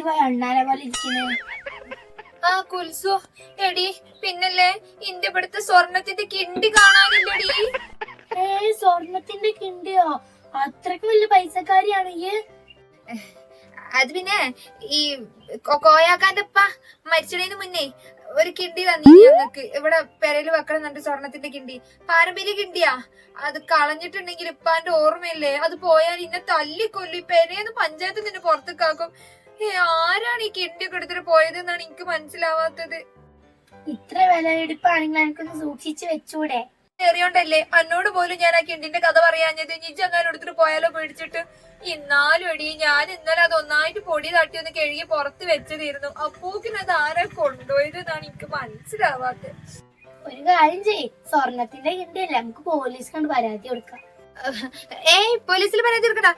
പോയ അണ്ണാനെ പോലെ ഇരിക്കുന്നേ. ആ കുൽസു എടി പിന്നല്ലേ ഇന്റെ ഇവിടുത്തെ സ്വർണത്തിന്റെ കിണ്ടി കാണാനില്ലടി. സ്വർണത്തിന്റെ കിണ്ടിയോ? അത്രക്ക് വലിയ പൈസക്കാരിയാണ് ഈ. അത് പിന്നെ ഈ കോയാക്കാന്റെ ഉപ്പ മരിച്ചതിന് മുന്നേ ഒരു കിണ്ടി തന്നില്ല ഞങ്ങക്ക് ഇവിടെ പെരയിൽ വെക്കണം എന്നിട്ട് സ്വർണത്തിന്റെ കിണ്ടി പാരമ്പര്യ കിണ്ടിയാ. അത് കളഞ്ഞിട്ടുണ്ടെങ്കിൽ ഇപ്പാന്റെ ഓർമ്മയില്ലേ, അത് പോയാൽ ഇന്നെ തല്ലിക്കൊല്ലി പെരേന്ന് പഞ്ചായത്ത് നിന്നെ പുറത്തേക്കാക്കും. ആരാണ് ഈ കിണ്ടിയൊക്കെ എടുത്തിട്ട് പോയതെന്നാണ് എനിക്ക് മനസ്സിലാവാത്തത്. ഇത്ര വിലയെടുപ്പാണെങ്കിൽ എനിക്കൊന്ന് സൂക്ഷിച്ചു വെച്ചൂടെ? ചെറിയോണ്ടല്ലേ എന്നോട് പോലും ഞാൻ ആ കിണ്ടിന്റെ കഥ പറയാഞ്ഞത്. നീ ചങ്ങാനും എടുത്തിട്ട് പോയാലോ പേടിച്ചിട്ട്. ഇന്നാലും എടി ഞാൻ ഇന്നലെ അത് ഒന്നായിട്ട് പൊടി തട്ടി ഒന്ന് കഴുകി പുറത്ത് വെച്ചതായിരുന്നു. അപ്പോക്കിനത് ആരാ കൊണ്ടുപോയതെന്നാണ് എനിക്ക് മനസ്സിലാവാത്തത്. ഒരു കാര്യം ചെയ്യ്, സ്വർണത്തിന്റെ കിണ്ടിയല്ലേ, നമുക്ക് പോലീസ് കണ്ട് പരാതി കൊടുക്കാം. പോലീസിൽ പരാതി കൊടുക്കണ്ട.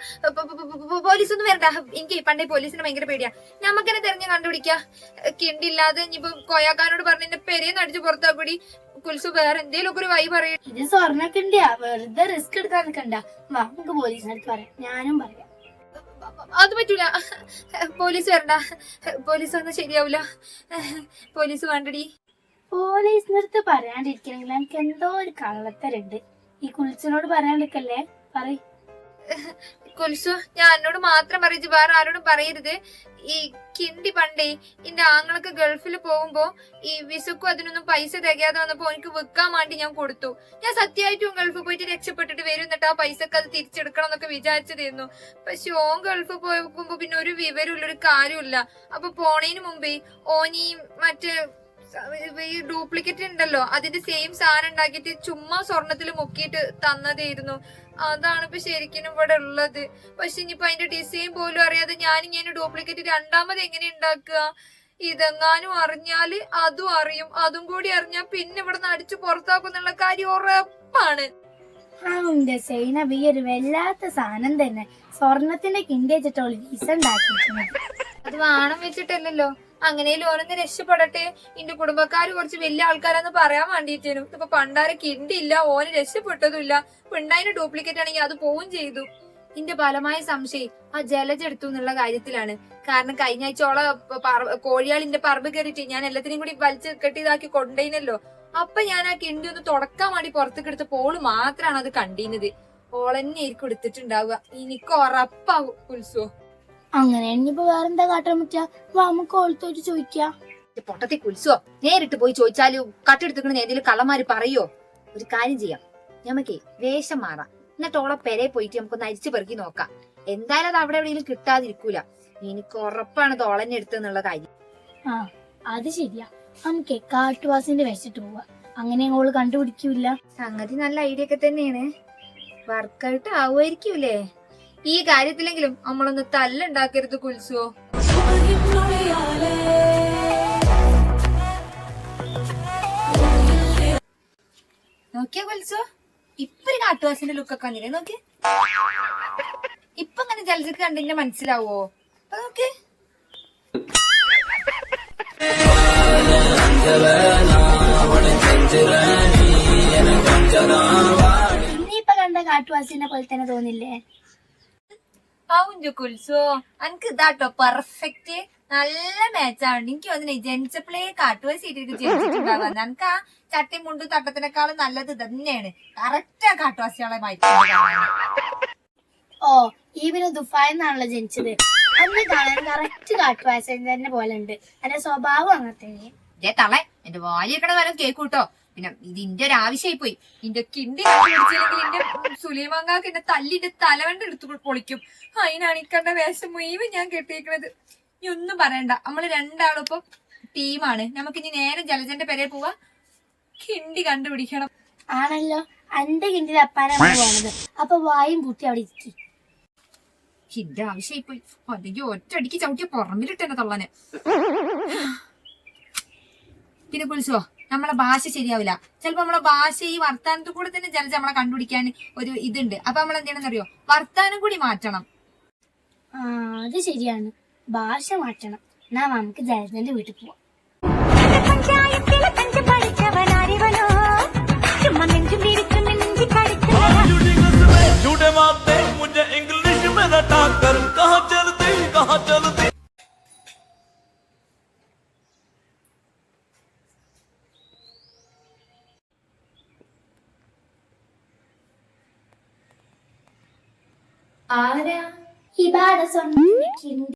പോലീസ് ഒന്നും വരണ്ട. എനിക്ക് പണ്ടേ പോലീസിന് ഭയങ്കര പേടിയാ. നമുക്കെന്നെ തെരഞ്ഞു കണ്ടുപിടിക്കാ. കിണ്ടില്ലാതെ ഇനിയിപ്പോ കോയാക്കാനോട് പറഞ്ഞ എന്റെ പെരേന്ന് അടിച്ച് പുറത്താക്കൂടി. കുൽസു വേറെ എന്തേലും ഒക്കെ ഒരു വഴി പറയും. ഇത് സ്വർണ്ണ കിണ്ടിയാ, വെറുതെ റിസ്ക് എടുക്കാൻ നിൽക്കണ്ട. വാ നമുക്ക് പോലീസിനടുത്ത് പറയാം. ഞാനും പറയാം. അത് പറ്റൂല, പോലീസ് വരണ്ട. പോലീസ് വന്നാൽ ശരിയാവൂല. പോലീസ് വേണ്ടടി. പോലീസിനടുത്ത് പറയാണ്ടിരിക്കണെങ്കിൽ എനിക്ക് എന്തോ ഒരു കള്ളത്തരുണ്ട്. ഈ കുൽസിനോട് പറയാണ്ടിരിക്കല്ലേ, പറയ്. കുൽസു ഞാൻ എന്നോട് മാത്രം പറയിച്ച് വേറെ ആരോടും പറയരുത്. ഈ കിണ്ടി പണ്ടേ എന്റെ ആങ്ങളൊക്കെ ഗൾഫിൽ പോകുമ്പോ ഈ വിസുക്കും അതിനൊന്നും പൈസ തികയാതെ വന്നപ്പോ എനിക്ക് വിൽക്കാൻ വേണ്ടി ഞാൻ കൊടുത്തു. ഞാൻ സത്യമായിട്ടും ഗൾഫിൽ പോയിട്ട് രക്ഷപ്പെട്ടിട്ട് വരും, എന്നിട്ട് ആ പൈസക്ക് അത് തിരിച്ചെടുക്കണം എന്നൊക്കെ വിചാരിച്ചതായിരുന്നു. പക്ഷെ ഓൻ ഗൾഫിൽ പോയപ്പോ പിന്നെ ഒരു വിവരമില്ല, ഒരു കാര്യമില്ല. അപ്പൊ പോണേന് മുമ്പേ ഓനീ മറ്റേ ഈ ഡ്യൂപ്ലിക്കേറ്റ് ഉണ്ടല്ലോ അതിന്റെ സെയിം സാധനം ഉണ്ടാക്കിയിട്ട് ചുമ്മാ സ്വർണത്തിൽ മുക്കിയിട്ട് തന്നതായിരുന്നു. അതാണ് ഇപ്പൊ ശരിക്കും ഇവിടെ ഉള്ളത്. പക്ഷെ ഇനിയിപ്പോ അതിന്റെ ഡിസൈൻ പോലും അറിയാതെ ഞാനിങ്ങനെ ഡ്യൂപ്ലിക്കേറ്റ് രണ്ടാമത് എങ്ങനെ ഉണ്ടാക്കുക? ഇതെങ്ങാനും അറിഞ്ഞാല് അതും അറിയും, അതും കൂടി അറിഞ്ഞാൽ പിന്നെ ഇവിടെ നിന്ന് അടിച്ചു പുറത്താക്കുന്നുള്ള കാര്യം ഉറപ്പാണ്. സൈനബ് ഈ ഒരു വല്ലാത്ത സാധനം തന്നെ. സ്വർണത്തിന്റെ കിണ്ടി വെച്ചിട്ടുള്ള വിസ ഉണ്ടാക്കിയിരിക്കുന്നത്. അത് വാണം വെച്ചിട്ടല്ലല്ലോ. അങ്ങനെ ലോനൊന്ന് രക്ഷപ്പെടട്ടെ. എന്റെ കുടുംബക്കാര് കുറച്ച് വലിയ ആൾക്കാരാന്ന് പറയാൻ വേണ്ടിട്ടേനും. ഇപ്പൊ പണ്ടാരെ കിണ്ടില്ല, ഓന് രക്ഷപ്പെട്ടതുമില്ല. പിണ്ടായിന് ഡ്യൂപ്ലിക്കേറ്റ് ആണെങ്കിൽ അത് പോവും ചെയ്തു. എന്റെ ബലമായ സംശയം ആ ജലജ എടുത്തു എന്നുള്ള കാര്യത്തിലാണ്. കാരണം കഴിഞ്ഞ ആഴ്ചയോളം കോഴിയാളിന്റെ പറമ്പ് കയറിയിട്ട് ഞാൻ എല്ലാത്തിനും കൂടി വലിച്ച് കെട്ടിയതാക്കി കൊണ്ടേനല്ലോ. അപ്പൊ ഞാൻ ആ കിണ്ടി ഒന്ന് തുടക്കാൻ വേണ്ടി പുറത്തേക്ക് എടുത്ത പോള് മാത്രാണ് അത് കണ്ടീനത്. ഓളെന്നെ ആയിരിക്കും എടുത്തിട്ടുണ്ടാവുക. എനിക്ക് ഉറപ്പാവും കുൽസോ. അങ്ങനെ ഇനിയിപ്പോ വേറെന്താ കാട്ടാൻ പറ്റാ? നമുക്ക് ഓളത്തോട്ട് ചോദിക്കാം. പൊട്ടത്തി കുൽസോ, നേരിട്ട് പോയി ചോദിച്ചാലും കട്ടെടുത്തിക്കണെന്ന് ഏതെങ്കിലും കള്ളന്മാര് പറയോ? ഒരു കാര്യം ചെയ്യാം, ഞമ്മക്കേ വേഷം മാറാം. എന്നിട്ട് ഓളെ പെരെ പോയിട്ട് നമുക്കൊന്ന് അരിച്ചു പെറുക്കി നോക്കാം. എന്തായാലും അത് അവിടെ എവിടെയെങ്കിലും കിട്ടാതിരിക്കൂല. എനിക്ക് ഉറപ്പാണ് അത് ഓളന്നെ എടുത്തെന്നുള്ള കാര്യം. ആ അത് ശരിയാ. നമുക്ക് കാട്ടുവാസിന്റെ വെച്ചിട്ട് പോവാ. അങ്ങനെ ഓള് കണ്ടുപിടിക്കൂല. സംഗതി നല്ല ഐഡിയ ഒക്കെ തന്നെയാണ്. വർക്കൗട്ട് ആവുമായിരിക്കൂലേ? ഈ കാര്യത്തിലെങ്കിലും നമ്മളൊന്ന് തല്ലുണ്ടാക്കരുത് കുൽസോ. നോക്കിയാ കുൽസോ, ഇപ്പൊ ഒരു കാട്ടുവാസിന്റെ ലുക്കൊക്കെ വന്നില്ലേ? നോക്കി ഇപ്പൊ അങ്ങനെ ജലജക്ക് കണ്ടിന്റെ മനസ്സിലാവോ? നോക്ക്. ഇനിയിപ്പൊ കണ്ട കാട്ടുവാസിനെ പോലെ തന്നെ തോന്നില്ലേ? ആവുഞ്ചു കുൽസോ, എനിക്ക് ഇതാട്ടോ പെർഫെക്റ്റ്. നല്ല മാച്ചാണ്. എനിക്ക് തോന്നുന്നു ജനിച്ചപ്പോഴേ കാട്ടുവാസി ഇട്ടിട്ട് ജനിച്ചിട്ടുണ്ടാവാ. എനിക്ക് ആ ചട്ടി മുണ്ടു തട്ടത്തിനേക്കാളും നല്ലത് തന്നെയാണ്. കറക്റ്റ് ആ കാട്ടുവാസികളെ മാറ്റി. ഓ ഈവിന് ദുഫായെന്നാണല്ലോ ജനിച്ചത്. അന്ന് കാണാൻ കറക്റ്റ് കാട്ടുവാസി തന്നെ പോലെ ഉണ്ട്. എന്റെ സ്വഭാവം അങ്ങനത്തെ. തളെ എന്റെ വാലിയൊക്കെ വരം കേക്കൂട്ടോ. പിന്നെ ഇതിന്റെ ഒരു ആവശ്യമായി പോയി. ഇന്റെ കിണ്ടി കണ്ടുപിടിച്ചില്ലെങ്കിൽ എന്റെ സുലൈമാങ്കാക്ക് എന്റെ തല്ലിന്റെ തലവണ്ട് എടുത്ത് പൊളിക്കും. അതിനാണ് ഇക്കണ്ട വേഷം മുഴുവൻ ഞാൻ കെട്ടിയിരിക്കണത്. ഇനി ഒന്നും പറയണ്ട, നമ്മള് രണ്ടാളും ഇപ്പൊ ടീമാണ്. നമുക്ക് ഇനി നേരെ ജലജന്റെ പെരെ പോവാ. കിണ്ടി കണ്ടുപിടിക്കണം. ആണല്ലോ, എന്റെ കിണ്ടി തപ്പാനാണ് പോണത്. അപ്പൊ വായും പൂട്ടി അവിടെ ഇരിക്കും. ഇന്റെ ആവശ്യമായി പോയി. അല്ലെങ്കിൽ ഒറ്റയടിക്ക് ചവിട്ടിയ പുറമിലിട്ട് എന്നെ തള്ളനെ. പിന്നെ കുൽസോ, നമ്മളെ ഭാഷ ശരിയാവില്ല. ചിലപ്പോ നമ്മളെ ഭാഷ ഈ വർത്താനത്തിൽ കൂടെ തന്നെ ജലജ നമ്മളെ കണ്ടുപിടിക്കാൻ ഒരു ഇതുണ്ട്. അപ്പൊ നമ്മൾ എന്തെയാണെന്ന് അറിയോ? വർത്താനം കൂടി മാറ്റണം. ആ അത് ശരിയാണ്, ഭാഷ മാറ്റണം. എന്നാ നമുക്ക് ജലജന്റെ വീട്ടിൽ പോവാം. ആരാ? ഇബാടെ സ്വർണ്ണത്തിന്റെ കിണ്ടി.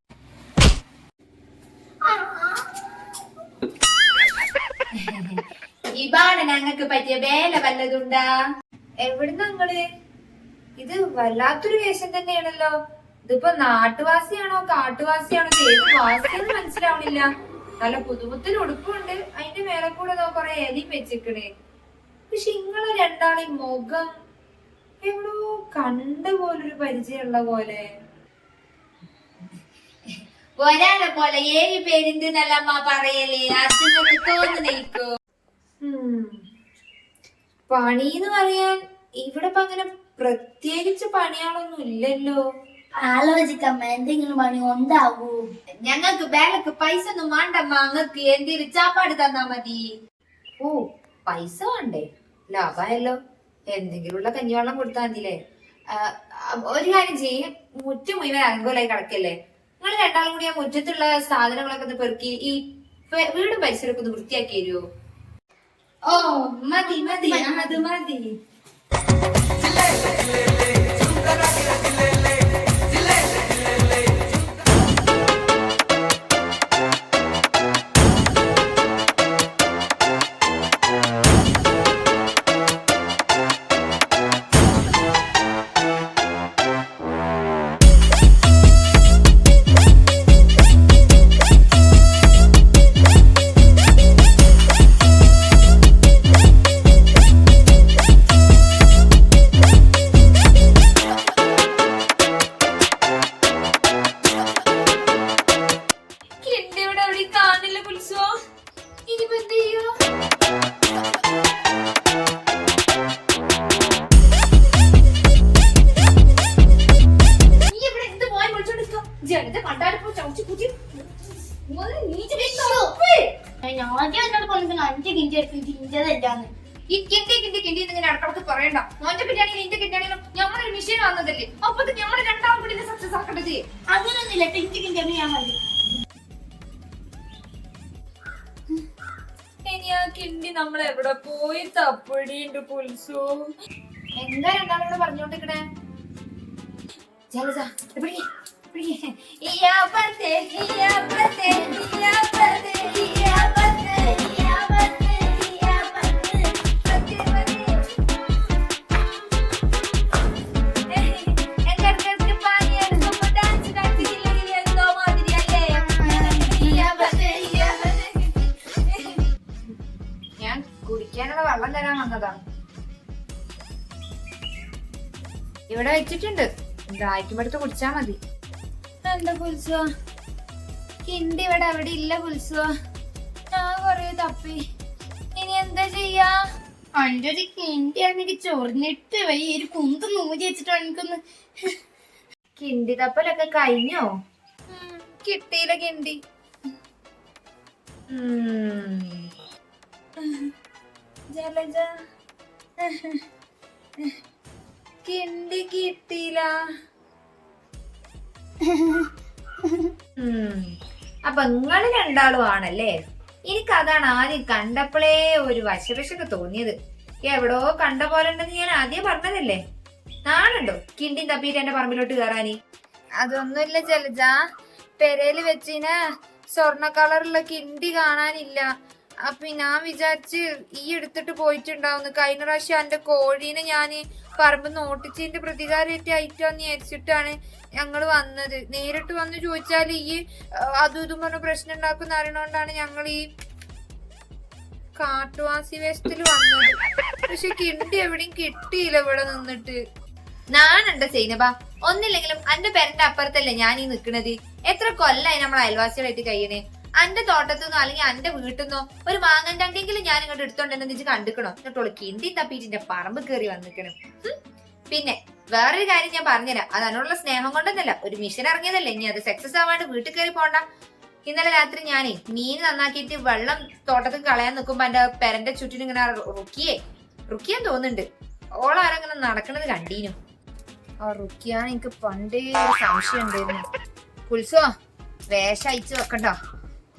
ഇബാണ് ഞങ്ങൾക്ക് പറ്റിയ വേല വല്ലതുണ്ടാ? എവിടുന്ന നിങ്ങള്? ഇത് വല്ലാത്തൊരു വേഷം തന്നെയാണല്ലോ. ഇതിപ്പോ നാട്ടുവാസിയാണോ കാട്ടുവാസിയാണോ ഏത് വാസിയെന്ന് മനസ്സിലാവണില്ല. നല്ല പുതുപുത്തൻ ഉടുപ്പുണ്ട്, അതിന്റെ മേലെ കൂടെ കൊറേ എലിയും വെച്ചിക്കണേ. പക്ഷെ ഇങ്ങളെ രണ്ടാളീ മുഖം എവിടോ കണ്ട പോലൊരു പരിചയമുള്ള പോലെ. ഒരാളെ പോലെ 7 പേരുണ്ട് എന്നല്ലമ്മ പറയലേ, അതിനൊക്കെ തോന്നുന്നേക്കോ? പണിന്ന് പറയാൻ ഇവിടെ ഇപ്പൊ അങ്ങനെ പ്രത്യേകിച്ച് പണിയാളൊന്നും ഇല്ലല്ലോ. ആലോചിക്കമ്മ, എന്തെങ്കിലും പണി ഉണ്ടാവൂ? ഞങ്ങൾക്ക് ബാലക്ക് പൈസ ഒന്നും വേണ്ടമ്മ, അങ്ങക്ക് എന്തെങ്കിലും ചാപ്പാട് തന്നാ മതി. ഓ, പൈസ വേണ്ടേ? ലാഭമായല്ലോ. എന്തെങ്കിലും ഉള്ള കഞ്ഞിവെള്ളം കൊടുത്താൽ മതില്ലേ. ഒരു കാര്യം ചെയ്യും, മുറ്റം മുഴുവൻ അലങ്കോലായി കിടക്കല്ലേ, നിങ്ങൾ രണ്ടാളും കൂടി ആ മുറ്റത്തുള്ള സാധനങ്ങളൊക്കെ ഒന്ന് പെറുക്കി ഈ വീടും പരിസരമൊക്കെ ഒന്ന് വൃത്തിയാക്കി തരുമോ? ഓ മതി മതി, അത് മതി. ആദ്യം എന്നോട് പറഞ്ഞു 5 കിണ്ടി കിഞ്ചതല്ലാന്ന്. ഈ കിണ്ടി കിണ്ടി കിണ്ടി ഇങ്ങനെ ഇടക്കിടക്ക് പറയണ്ട. മോന്റെ കിട്ടിയാണെങ്കിലും ഇന്റെ കിട്ടിയാണെങ്കിലും ഞമ്മളൊരു മെഷീൻ വന്നതല്ലേ, അപ്പൊ ഞമ്മള് രണ്ടാളും കൂടി സക്സസ് ആക്കേണ്ടത്. അങ്ങനൊന്നുമില്ല, 5 കിണ്ടി ഞാൻ മതി. ഇനി ആ കിണ്ടി നമ്മൾ എവിടെ പോയി തപ്പടിയുണ്ട് പുൽസു? എന്താ രണ്ടാളും കൂടെ പറഞ്ഞോണ്ടിരിക്കണേ? ഞാൻ കുടിക്കാനുള്ള വെള്ളം തരാൻ വന്നതാണ്. ഇവിടെ വെച്ചിട്ടുണ്ട്, ദാഹിക്കുമ്പടുത്ത് കുടിച്ചാ മതി. എന്താ പുൽസോ, കിണ്ടി ഇവിടെ അവിടെ ഇല്ല പുൽസോ. ഞാൻ കൊറേ തപ്പി, ഇനി എന്താ ചെയ്യാ? അന്റെ ഒരു കിണ്ടിയാണെങ്കിൽ ചൊറിഞ്ഞിട്ട് വൈ ഒരു കുന്ത് നൂതി വെച്ചിട്ട് എനിക്കൊന്ന്. കിണ്ടി തപ്പലൊക്കെ കഴിഞ്ഞോ? കിട്ടിയില്ല കിണ്ടി. ജലജ, കിണ്ടി കിട്ടിയില്ല. അപ്പൊ നിങ്ങള് രണ്ടാളും ആണല്ലേ? എനിക്കതാണ് ആദ്യം കണ്ടപ്പോഴേ ഒരു വശവശൊക്കെ തോന്നിയത്. എവിടോ കണ്ട പോലെ ഉണ്ടെന്ന് ഞാൻ ആദ്യം പറഞ്ഞതല്ലേ. നാളുണ്ടോ കിണ്ടി തപ്പിയിട്ട് എന്റെ പറമ്പിലോട്ട് കയറാനി? അതൊന്നുമില്ല ജലജ, പെരയില് വെച്ചിന് സ്വർണ്ണ കളറുള്ള കിണ്ടി കാണാനില്ല. അപ്പൊ ഞാൻ വിചാരിച്ച് ഈ എടുത്തിട്ട് പോയിട്ടുണ്ടാവുന്നു. കഴിഞ്ഞ പ്രാവശ്യം എന്റെ കോഴീനെ ഞാന് പറമ്പ് നോട്ടിച്ചതിന്റെ പ്രതികാരമായിട്ടാന്ന് വിചാരിച്ചിട്ടാണ് ഞങ്ങള് വന്നത്. നേരിട്ട് വന്ന് ചോദിച്ചാല് ഈ അതും ഇതും പറഞ്ഞ പ്രശ്നം ഉണ്ടാക്കുന്ന അറിയണോണ്ടാണ് ഞങ്ങൾ ഈ കാട്ടുവാസി വേഷത്തില് വന്നത്. പക്ഷെ കിണ്ടി എവിടെയും കിട്ടിയില്ല ഇവിടെ നിന്നിട്ട്. ഞാനെന്താ സൈനബ, ഒന്നില്ലെങ്കിലും അന്റെ പെരന്റെ അപ്പുറത്തല്ലേ ഞാൻ ഈ നിക്കണത്. എത്ര കൊല്ലായി നമ്മൾ അയൽവാസികളായിട്ട് കഴിയണേ. അന്റെ തോട്ടത്തുനിന്നോ അല്ലെങ്കിൽ അന്റെ വീട്ടിൽ ഒരു മാങ്ങന്റെ അണ്ടെങ്കിലും ഞാൻ ഇങ്ങോട്ട് എടുത്തോണ്ടെന്ന് വെച്ച് കണ്ടിക്കണോ? എന്നിട്ടോളൂ കിണ്ടി തപ്പിന്റെ പറമ്പ് കയറി വന്നിക്കണം. പിന്നെ വേറൊരു കാര്യം ഞാൻ പറഞ്ഞുതരാം, അത് അതിനുള്ള സ്നേഹം കൊണ്ടൊന്നല്ല, ഒരു മിഷൻ ഇറങ്ങിയതല്ലേ, ഇനി അത് സക്സസ് ആവാണ്ട് വീട്ടിൽ കയറി പോണ്ട. ഇന്നലെ രാത്രി ഞാനേ മീൻ നന്നാക്കിയിട്ട് വെള്ളം തോട്ടത്തിൽ കളയാൻ നിൽക്കുമ്പോ എന്റെ പെരന്റെ ചുറ്റിനും ഇങ്ങനെ റുക്കിയാൻ തോന്നുന്നുണ്ട്. ഓളാരങ്ങനെ നടക്കണത് കണ്ടീനു. ആ റുക്കിയാണ് എനിക്ക് പണ്ടേ ഒരു സംശയം ഉണ്ടായിരുന്നു. കുൽസോ വേഷം അയച്ചു വെക്കണ്ടോ?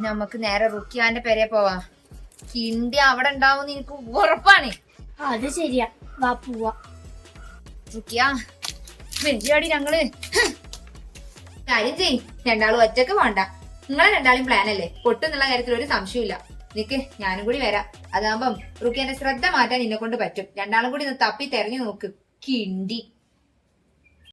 നമുക്ക് നേരെ റുക്കിയാന്റെ പെരെ പോവാ. കിണ്ടി അവിടെ ഉണ്ടാവും എനിക്ക് ഉറപ്പാണ്. അത് ശരിയാ, വാ പോവാ. റുക്കിയ വെഞ്ചാടി ഞങ്ങള് കാര്യം ചെയ്, രണ്ടാളും ഒറ്റക്ക് പോണ്ട. നിങ്ങളെ രണ്ടാളും പ്ലാൻ അല്ലേ, പൊട്ടെന്നുള്ള കാര്യത്തിൽ ഒരു സംശയമില്ല. നിക്ക്, ഞാനും കൂടി വരാം. അതാകുമ്പം റുക്കിയന്റെ ശ്രദ്ധ മാറ്റാൻ എന്നെ കൊണ്ട് പറ്റും. രണ്ടാളും കൂടി ഒന്ന് തപ്പി തെരഞ്ഞു നോക്ക്. കിണ്ടി.